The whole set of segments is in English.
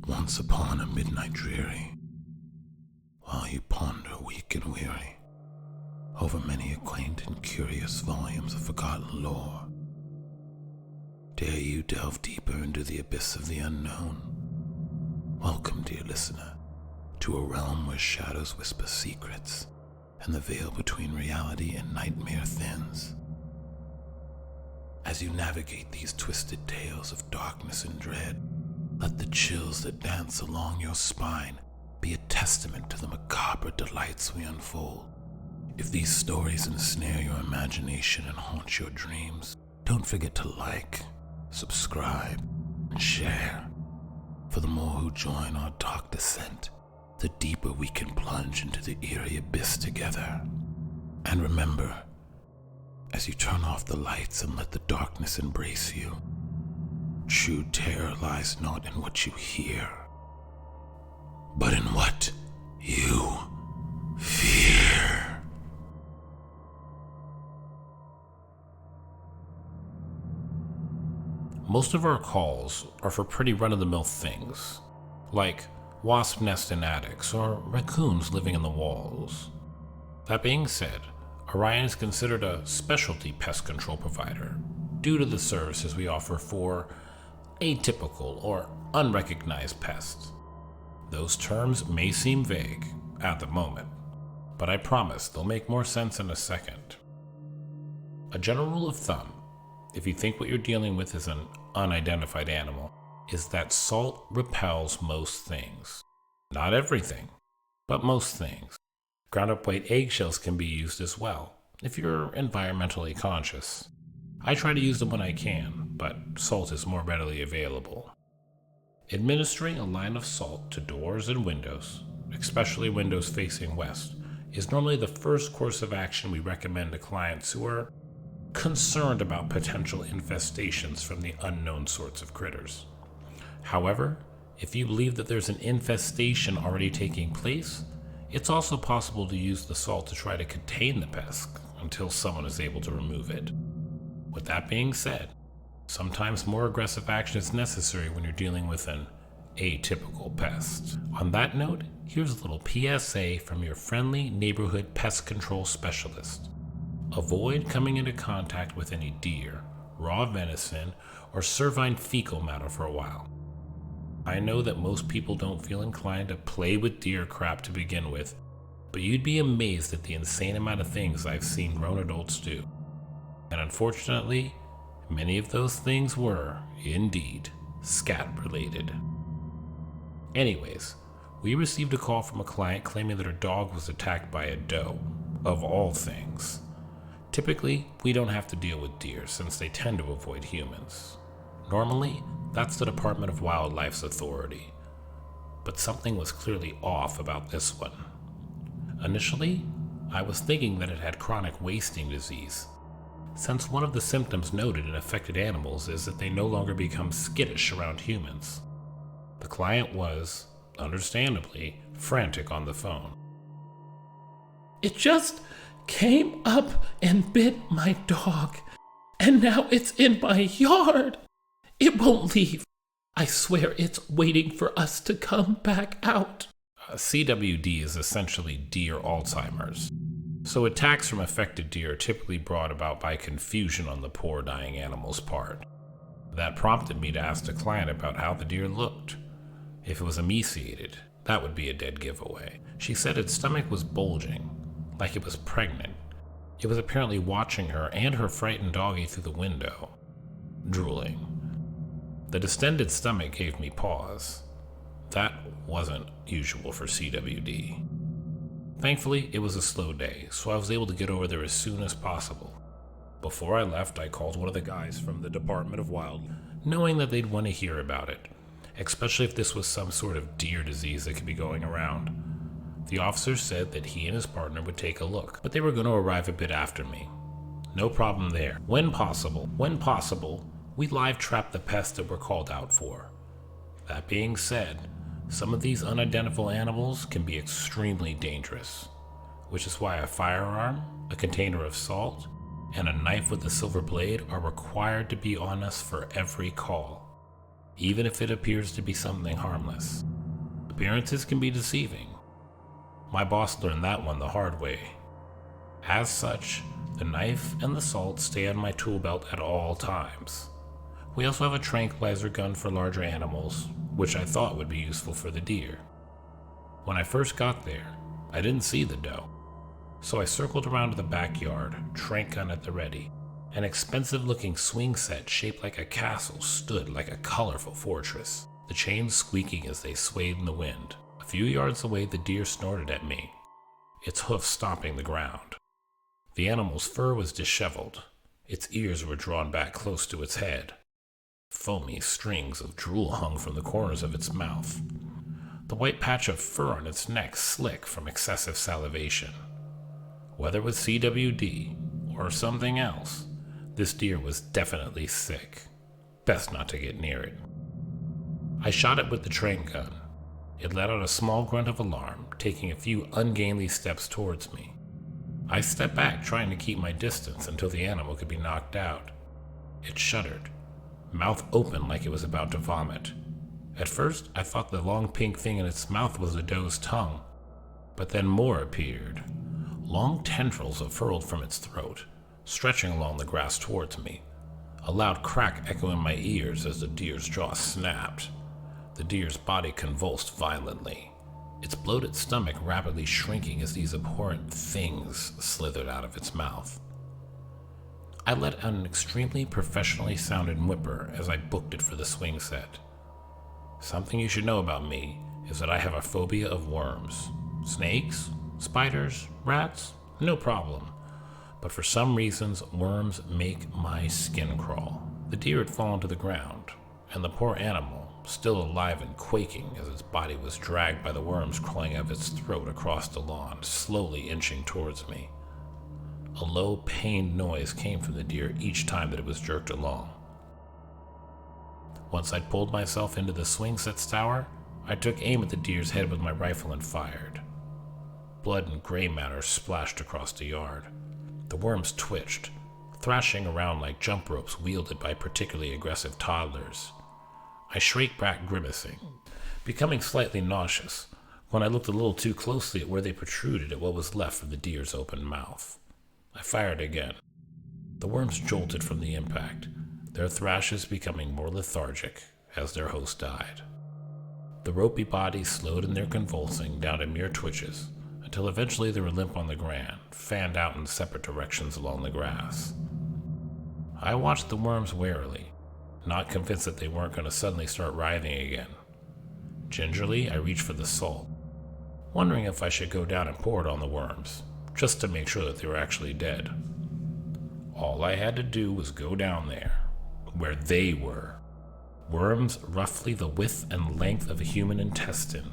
once upon a midnight dreary, while you ponder weak and weary over many a quaint and curious volumes of forgotten lore, dare you delve deeper into the abyss of the unknown? Welcome, dear listener, to a realm where shadows whisper secrets and the veil between reality and nightmare thins. As you navigate these twisted tales of darkness and dread, let the chills that dance along your spine be a testament to the macabre delights we unfold. If these stories ensnare your imagination and haunt your dreams, don't forget to like, subscribe, and share. For the more who join our dark descent, the deeper we can plunge into the eerie abyss together. And remember, as you turn off the lights and let the darkness embrace you, true terror lies not in what you hear, but in what you fear. Most of our calls are for pretty run-of-the-mill things, like wasp nests in attics or raccoons living in the walls. That being said, Orion is considered a specialty pest control provider due to the services we offer for atypical or unrecognized pests. Those terms may seem vague at the moment, but I promise they'll make more sense in a second. A general rule of thumb, if you think what you're dealing with is an unidentified animal, is that salt repels most things. Not everything, but most things. Ground-up white eggshells can be used as well, if you're environmentally conscious. I try to use them when I can, but salt is more readily available. Administering a line of salt to doors and windows, especially windows facing west, is normally the first course of action we recommend to clients who are concerned about potential infestations from the unknown sorts of critters. However, if you believe that there's an infestation already taking place, it's also possible to use the salt to try to contain the pest until someone is able to remove it. With that being said, sometimes more aggressive action is necessary when you're dealing with an atypical pest. On that note, here's a little PSA from your friendly neighborhood pest control specialist. Avoid coming into contact with any deer, raw venison, or cervine fecal matter for a while. I know that most people don't feel inclined to play with deer crap to begin with, but you'd be amazed at the insane amount of things I've seen grown adults do. And unfortunately, many of those things were, indeed, scat related. Anyways, we received a call from a client claiming that her dog was attacked by a doe, of all things. Typically, we don't have to deal with deer since they tend to avoid humans. Normally, that's the Department of Wildlife's authority. But something was clearly off about this one. Initially, I was thinking that it had chronic wasting disease, since one of the symptoms noted in affected animals is that they no longer become skittish around humans. The client was, understandably, frantic on the phone. It just came up and bit my dog, and now it's in my yard. It won't leave. I swear it's waiting for us to come back out. CWD is essentially deer Alzheimer's. So attacks from affected deer are typically brought about by confusion on the poor dying animal's part. That prompted me to ask the client about how the deer looked. If it was emaciated, that would be a dead giveaway. She said its stomach was bulging, like it was pregnant. It was apparently watching her and her frightened doggie through the window, drooling. The distended stomach gave me pause. That wasn't usual for CWD. Thankfully, it was a slow day, so I was able to get over there as soon as possible. Before I left, I called one of the guys from the Department of Wildlife, knowing that they'd want to hear about it, especially if this was some sort of deer disease that could be going around. The officer said that he and his partner would take a look, but they were going to arrive a bit after me. No problem there. When possible, we live trap the pests that we're called out for. That being said, some of these unidentifiable animals can be extremely dangerous, which is why a firearm, a container of salt, and a knife with a silver blade are required to be on us for every call. even if it appears to be something harmless. Appearances can be deceiving. My boss learned that one the hard way. As such, the knife and the salt stay on my tool belt at all times. We also have a tranquilizer gun for larger animals, which I thought would be useful for the deer. When I first got there, I didn't see the doe, so I circled around to the backyard, tranq gun at the ready. An expensive-looking swing set shaped like a castle stood like a colorful fortress, the chains squeaking as they swayed in the wind. A few yards away, the deer snorted at me, its hoofs stomping the ground. The animal's fur was disheveled. Its ears were drawn back close to its head. Foamy strings of drool hung from the corners of its mouth. The white patch of fur on its neck slick from excessive salivation. Whether with CWD or something else, this deer was definitely sick. Best not to get near it. I shot it with the tranq gun. It let out a small grunt of alarm, taking a few ungainly steps towards me. I stepped back, trying to keep my distance until the animal could be knocked out. It shuddered, mouth open like it was about to vomit. At first, I thought the long pink thing in its mouth was a doe's tongue, but then more appeared. Long tendrils unfurled from its throat, stretching along the grass towards me. A loud crack echoed in my ears as the deer's jaw snapped. The deer's body convulsed violently, its bloated stomach rapidly shrinking as these abhorrent things slithered out of its mouth. I let out an extremely professionally sounding whimper as I booked it for the swing set. Something you should know about me is that I have a phobia of worms. Snakes, spiders, rats, no problem. But for some reasons, worms make my skin crawl. The deer had fallen to the ground, and the poor animal, still alive and quaking as its body was dragged by the worms crawling out of its throat across the lawn, slowly inching towards me. A low, pained noise came from the deer each time that it was jerked along. Once I'd pulled myself into the swing set's tower, I took aim at the deer's head with my rifle and fired. Blood and gray matter splashed across the yard. The worms twitched, thrashing around like jump ropes wielded by particularly aggressive toddlers. I shrieked back, grimacing, becoming slightly nauseous when I looked a little too closely at where they protruded at what was left of the deer's open mouth. I fired again. The worms jolted from the impact, their thrashes becoming more lethargic as their host died. The ropey bodies slowed in their convulsing down to mere twitches, until eventually they were limp on the ground, fanned out in separate directions along the grass. I watched the worms warily, not convinced that they weren't going to suddenly start writhing again. Gingerly, I reached for the salt, wondering if I should go down and pour it on the worms, just to make sure that they were actually dead. All I had to do was go down there, where they were. Worms roughly the width and length of a human intestine.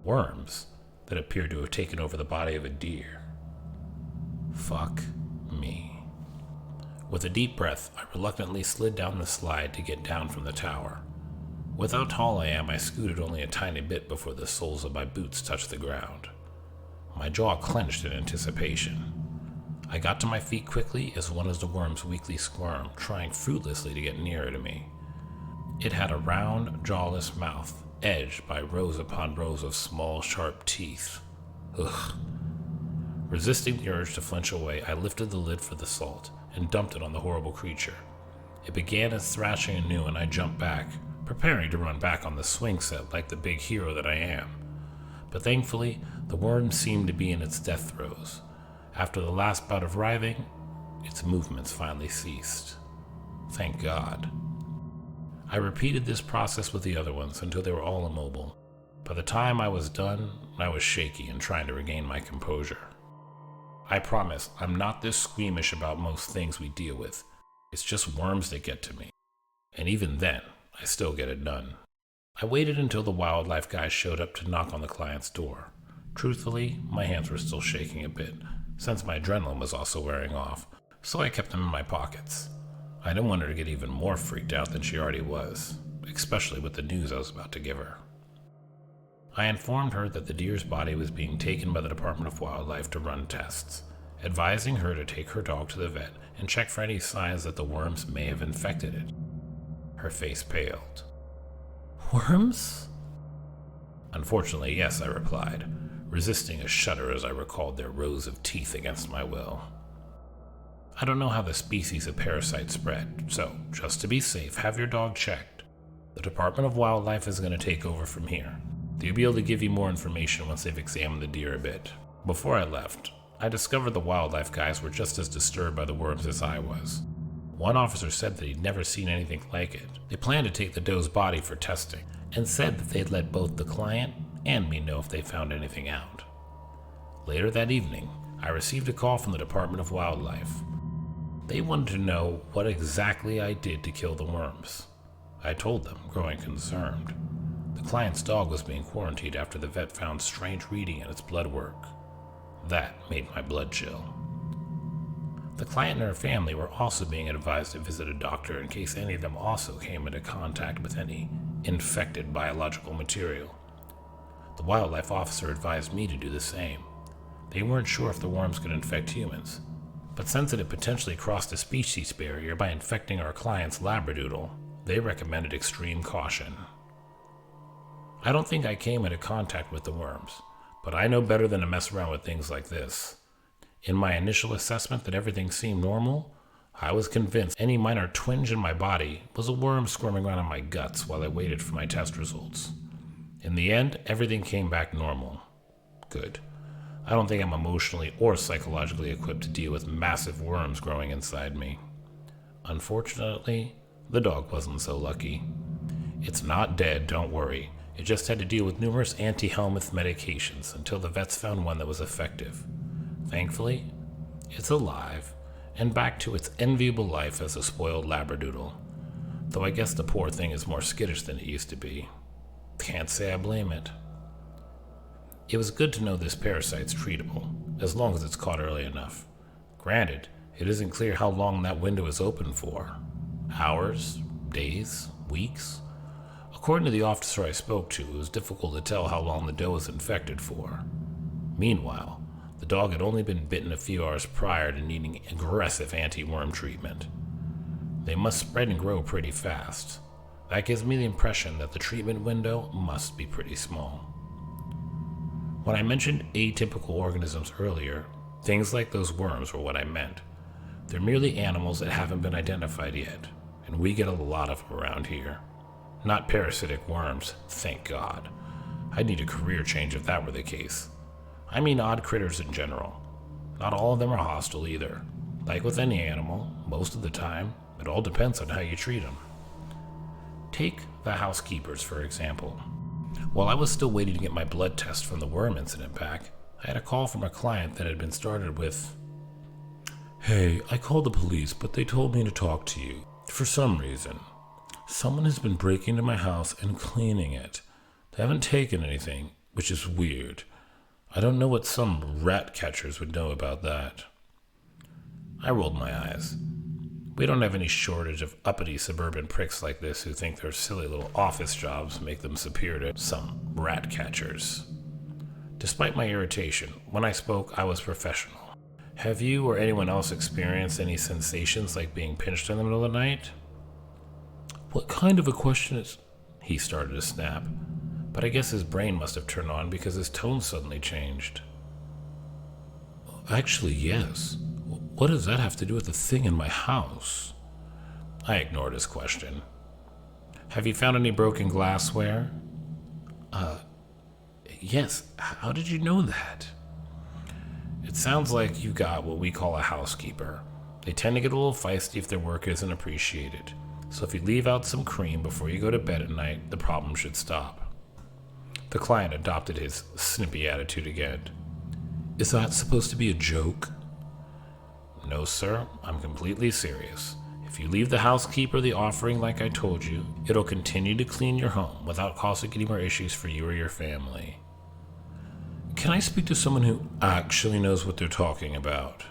Worms that appeared to have taken over the body of a deer. Fuck me. With a deep breath, I reluctantly slid down the slide to get down from the tower. With how tall I am, I scooted only a tiny bit before the soles of my boots touched the ground. My jaw clenched in anticipation. I got to my feet quickly as one of the worms weakly squirmed, trying fruitlessly to get nearer to me. It had a round, jawless mouth, edged by rows upon rows of small, sharp teeth. Ugh. Resisting the urge to flinch away, I lifted the lid for the salt and dumped it on the horrible creature. It began its thrashing anew, and I jumped back, preparing to run back on the swing set like the big hero that I am. But thankfully, the worm seemed to be in its death throes. After the last bout of writhing, its movements finally ceased. Thank God. I repeated this process with the other ones until they were all immobile. By the time I was done, I was shaky and trying to regain my composure. I promise I'm not this squeamish about most things we deal with. It's just worms that get to me. And even then, I still get it done. I waited until the wildlife guy showed up to knock on the client's door. Truthfully, my hands were still shaking a bit, since my adrenaline was also wearing off, so I kept them in my pockets. I didn't want her to get even more freaked out than she already was, especially with the news I was about to give her. I informed her that the deer's body was being taken by the Department of Wildlife to run tests, advising her to take her dog to the vet and check for any signs that the worms may have infected it. Her face paled. Worms? Unfortunately, yes, I replied, resisting a shudder as I recalled their rows of teeth against my will. I don't know how the species of parasite spread, so just to be safe, have your dog checked. The Department of Wildlife is going to take over from here. They'll be able to give you more information once they've examined the deer a bit. Before I left, I discovered the wildlife guys were just as disturbed by the worms as I was. One officer said that he'd never seen anything like it. They planned to take the doe's body for testing, and said that they'd let both the client and me know if they found anything out. Later that evening, I received a call from the Department of Wildlife. They wanted to know what exactly I did to kill the worms. I told them, growing concerned. The client's dog was being quarantined after the vet found strange reading in its blood work. That made my blood chill. The client and her family were also being advised to visit a doctor in case any of them also came into contact with any infected biological material. The wildlife officer advised me to do the same. They weren't sure if the worms could infect humans, but since it had potentially crossed a species barrier by infecting our client's labradoodle, they recommended extreme caution. I don't think I came into contact with the worms, but I know better than to mess around with things like this. In my initial assessment that everything seemed normal, I was convinced any minor twinge in my body was a worm squirming around in my guts while I waited for my test results. In the end, everything came back normal. Good. I don't think I'm emotionally or psychologically equipped to deal with massive worms growing inside me. Unfortunately, the dog wasn't so lucky. It's not dead, don't worry. It just had to deal with numerous anti-helminth medications until the vets found one that was effective. Thankfully, it's alive and back to its enviable life as a spoiled labradoodle, though I guess the poor thing is more skittish than it used to be. Can't say I blame it. It was good to know this parasite's treatable, as long as it's caught early enough. Granted, it isn't clear how long that window is open for. Hours? Days? Weeks? According to the officer I spoke to, it was difficult to tell how long the doe was infected for. Meanwhile, the dog had only been bitten a few hours prior to needing aggressive anti-worm treatment. They must spread and grow pretty fast. That gives me the impression that the treatment window must be pretty small. When I mentioned atypical organisms earlier, things like those worms were what I meant. They're merely animals that haven't been identified yet, and we get a lot of them around here. Not parasitic worms, thank God. I'd need a career change if that were the case. I mean odd critters in general. Not all of them are hostile either. Like with any animal, most of the time, it all depends on how you treat them. Take the housekeepers, for example. While I was still waiting to get my blood test from the worm incident back, I had a call from a client that had been started with, "Hey, I called the police, but they told me to talk to you. For some reason, someone has been breaking into my house and cleaning it. They haven't taken anything, which is weird. I don't know what some rat catchers would know about that." I rolled my eyes. We don't have any shortage of uppity suburban pricks like this who think their silly little office jobs make them superior to some rat catchers. Despite my irritation, when I spoke, I was professional. "Have you or anyone else experienced any sensations like being pinched in the middle of the night?" "What kind of a question is—" He started to snap, but I guess his brain must have turned on because his tone suddenly changed. "Actually, yes. What does that have to do with the thing in my house?" I ignored his question. "Have you found any broken glassware?" Yes. How did you know that?" "It sounds like you got what we call a housekeeper. They tend to get a little feisty if their work isn't appreciated. So if you leave out some cream before you go to bed at night, the problem should stop." The client adopted his snippy attitude again. "Is that supposed to be a joke?" "No, sir. I'm completely serious. If you leave the housekeeper the offering like I told you, it'll continue to clean your home without causing any more issues for you or your family." "Can I speak to someone who actually knows what they're talking about?"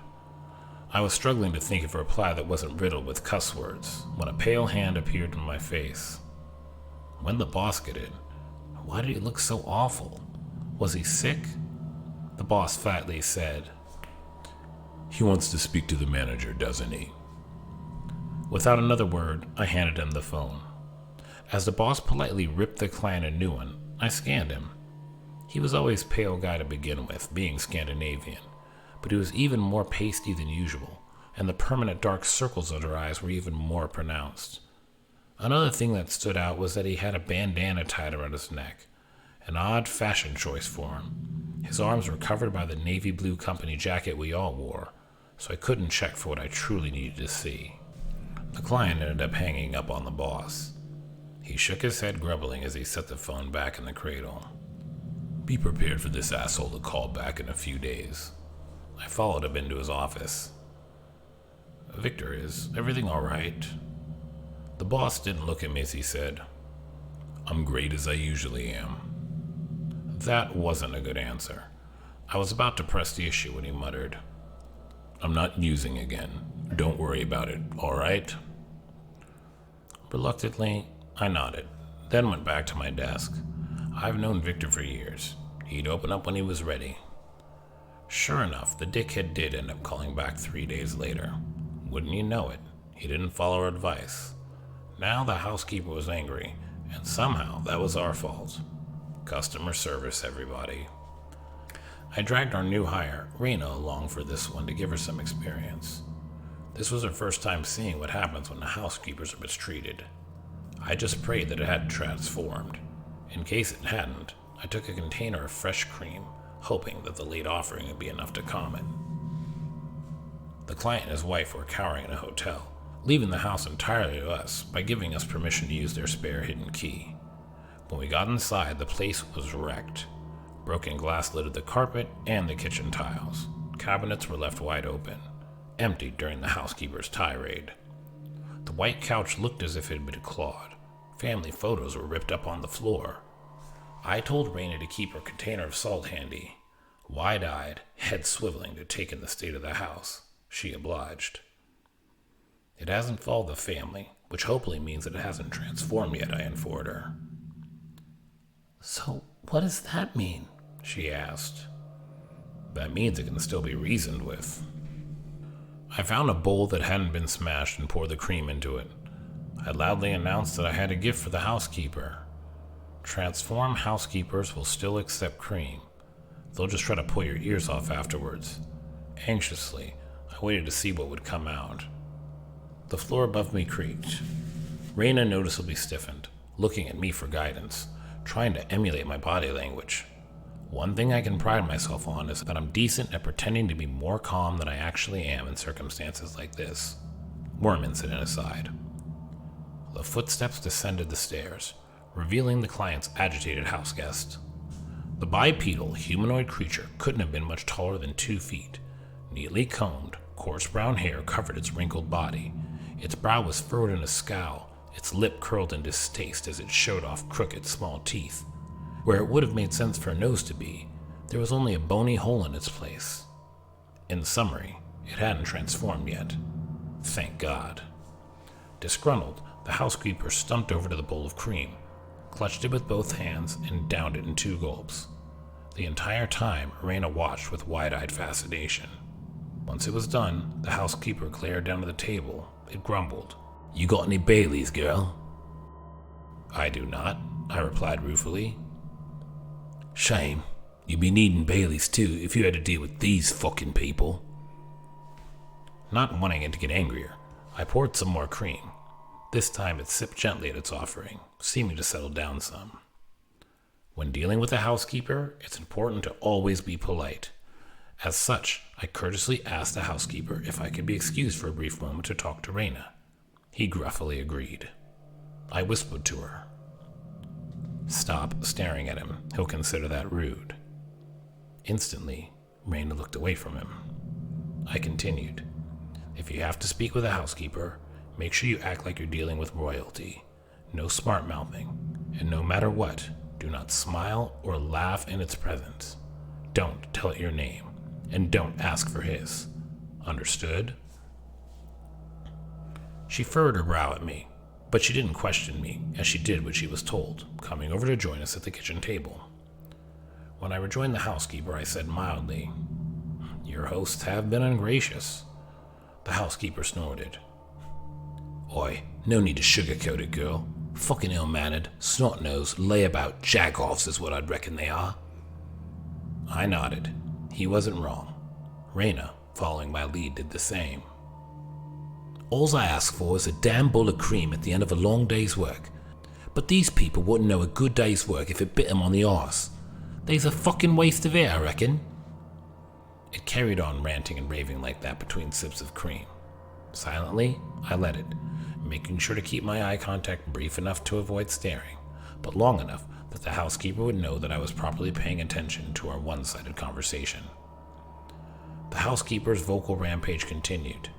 I was struggling to think of a reply that wasn't riddled with cuss words when a pale hand appeared in my face. When the boss get in? Why did he look so awful? Was he sick? The boss flatly said, "He wants to speak to the manager, doesn't he?" Without another word, I handed him the phone. As the boss politely ripped the client a new one, I scanned him. He was always pale guy to begin with, being Scandinavian, but he was even more pasty than usual, and the permanent dark circles under eyes were even more pronounced. Another thing that stood out was that he had a bandana tied around his neck, an odd fashion choice for him. His arms were covered by the navy blue company jacket we all wore, so I couldn't check for what I truly needed to see. The client ended up hanging up on the boss. He shook his head grumbling as he set the phone back in the cradle. Be prepared for this asshole to call back in a few days. I followed him into his office. Victor, is everything all right? The boss didn't look at me as he said, I'm great as I usually am. That wasn't a good answer. I was about to press the issue when he muttered, I'm not using again. Don't worry about it, all right? Reluctantly, I nodded, then went back to my desk. I've known Victor for years. He'd open up when he was ready. Sure enough, the dickhead did end up calling back 3 days later. Wouldn't you know it, he didn't follow our advice. Now the housekeeper was angry, and somehow that was our fault. Customer service, everybody. I dragged our new hire, Raina, along for this one to give her some experience. This was her first time seeing what happens when the housekeepers are mistreated. I just prayed that it hadn't transformed. In case it hadn't, I took a container of fresh cream, hoping that the late offering would be enough to calm it. The client and his wife were cowering in a hotel, leaving the house entirely to us by giving us permission to use their spare hidden key. When we got inside, the place was wrecked. Broken glass littered the carpet and the kitchen tiles. Cabinets were left wide open, emptied during the housekeeper's tirade. The white couch looked as if it had been clawed. Family photos were ripped up on the floor. I told Raina to keep her container of salt handy. Wide-eyed, head swiveling to take in the state of the house, she obliged. It hasn't followed the family, which hopefully means that it hasn't transformed yet, I informed her. So what does that mean? She asked. That means it can still be reasoned with. I found a bowl that hadn't been smashed and poured the cream into it. I loudly announced that I had a gift for the housekeeper. Transformed housekeepers will still accept cream. They'll just try to pull your ears off afterwards. Anxiously, I waited to see what would come out. The floor above me creaked. Raina noticeably stiffened, looking at me for guidance, trying to emulate my body language. One thing I can pride myself on is that I'm decent at pretending to be more calm than I actually am in circumstances like this. Worm incident aside. The footsteps descended the stairs, revealing the client's agitated houseguest. The bipedal, humanoid creature couldn't have been much taller than 2 feet. Neatly combed, coarse brown hair covered its wrinkled body. Its brow was furrowed in a scowl, its lip curled in distaste as it showed off crooked, small teeth. Where it would have made sense for a nose to be, there was only a bony hole in its place. In summary, it hadn't transformed yet. Thank God. Disgruntled, the housekeeper stumped over to the bowl of cream, clutched it with both hands, and downed it in 2 gulps. The entire time, Raina watched with wide-eyed fascination. Once it was done, the housekeeper glared down at the table. It grumbled, "You got any Baileys, girl?" "I do not," I replied ruefully. "Shame. You'd be needing Baileys too if you had to deal with these fucking people." Not wanting it to get angrier, I poured some more cream. This time it sipped gently at its offering, seeming to settle down some. When dealing with a housekeeper, it's important to always be polite. As such, I courteously asked the housekeeper if I could be excused for a brief moment to talk to Raina. He gruffly agreed. I whispered to her, "Stop staring at him. He'll consider that rude." Instantly, Raina looked away from him. I continued, "If you have to speak with a housekeeper, make sure you act like you're dealing with royalty. No smart-mouthing, and no matter what, do not smile or laugh in its presence. Don't tell it your name, and don't ask for his. Understood?" She furrowed her brow at me, but she didn't question me, as she did what she was told, coming over to join us at the kitchen table. When I rejoined the housekeeper, I said mildly, "Your hosts have been ungracious." The housekeeper snorted. "Oi, no need to sugarcoat it, girl. Fucking ill-mannered, snot-nosed, layabout jagoffs is what I'd reckon they are. I nodded. He wasn't wrong. Raina, following my lead, did the same. Alls I ask for is a damn bowl of cream at the end of a long day's work. But these people wouldn't know a good day's work if it bit 'em on the arse. They's a fucking waste of air, I reckon. It carried on ranting and raving like that between sips of cream. Silently, I let it, making sure to keep my eye contact brief enough to avoid staring, but long enough that the housekeeper would know that I was properly paying attention to our one-sided conversation. The housekeeper's vocal rampage continued.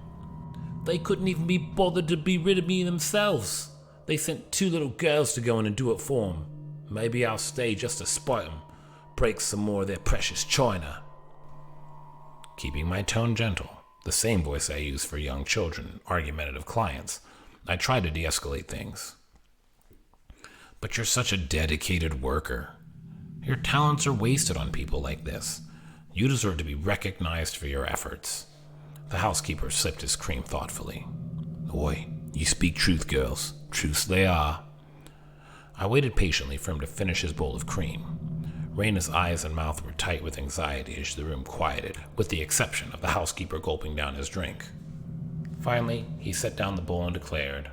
They couldn't even be bothered to be rid of me themselves. They sent 2 little girls to go in and do it for 'em. Maybe I'll stay just to spite 'em, break some more of their precious china. Keeping my tone gentle, the same voice I use for young children, argumentative clients, I tried to de-escalate things. But you're such a dedicated worker. Your talents are wasted on people like this. You deserve to be recognized for your efforts. The housekeeper sipped his cream thoughtfully. Oi, you speak truth, girls. Truths they are. I waited patiently for him to finish his bowl of cream. Raina's eyes and mouth were tight with anxiety as the room quieted, with the exception of the housekeeper gulping down his drink. Finally, he set down the bowl and declared,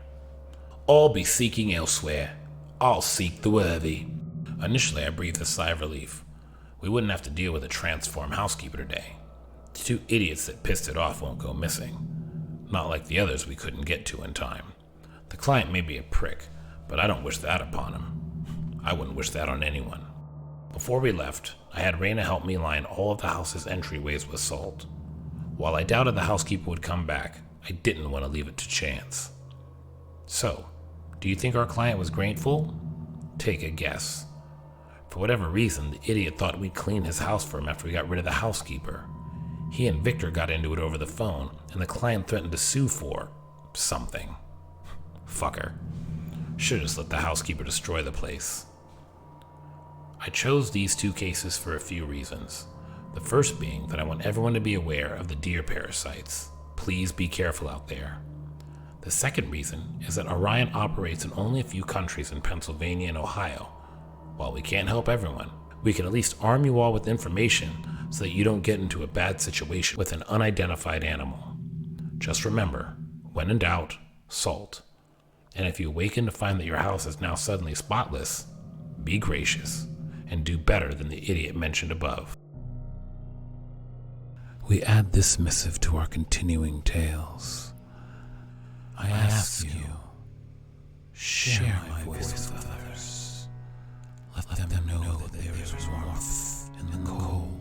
I'll be seeking elsewhere. I'll seek the worthy. Initially, I breathed a sigh of relief. We wouldn't have to deal with a transformed housekeeper today. The 2 idiots that pissed it off won't go missing. Not like the others we couldn't get to in time. The client may be a prick, but I don't wish that upon him. I wouldn't wish that on anyone. Before we left, I had Raina help me line all of the house's entryways with salt. While I doubted the housekeeper would come back, I didn't want to leave it to chance. So, do you think our client was grateful? Take a guess. For whatever reason, the idiot thought we'd clean his house for him after we got rid of the housekeeper. He and Victor got into it over the phone, and the client threatened to sue for something. Fucker. Should just let the housekeeper destroy the place. I chose these 2 cases for a few reasons. The first being that I want everyone to be aware of the deer parasites. Please be careful out there. The second reason is that Orion operates in only a few countries in Pennsylvania and Ohio. While we can't help everyone, we can at least arm you all with information so that you don't get into a bad situation with an unidentified animal. Just remember, when in doubt, salt. And if you awaken to find that your house is now suddenly spotless, be gracious and do better than the idiot mentioned above. We add this missive to our continuing tales. I ask you, share my voice with others. Let them know that there is warmth in the cold,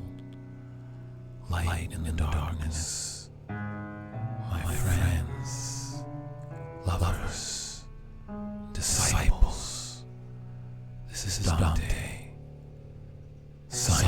light in the darkness. My friends, lovers, disciples, this is Dante, son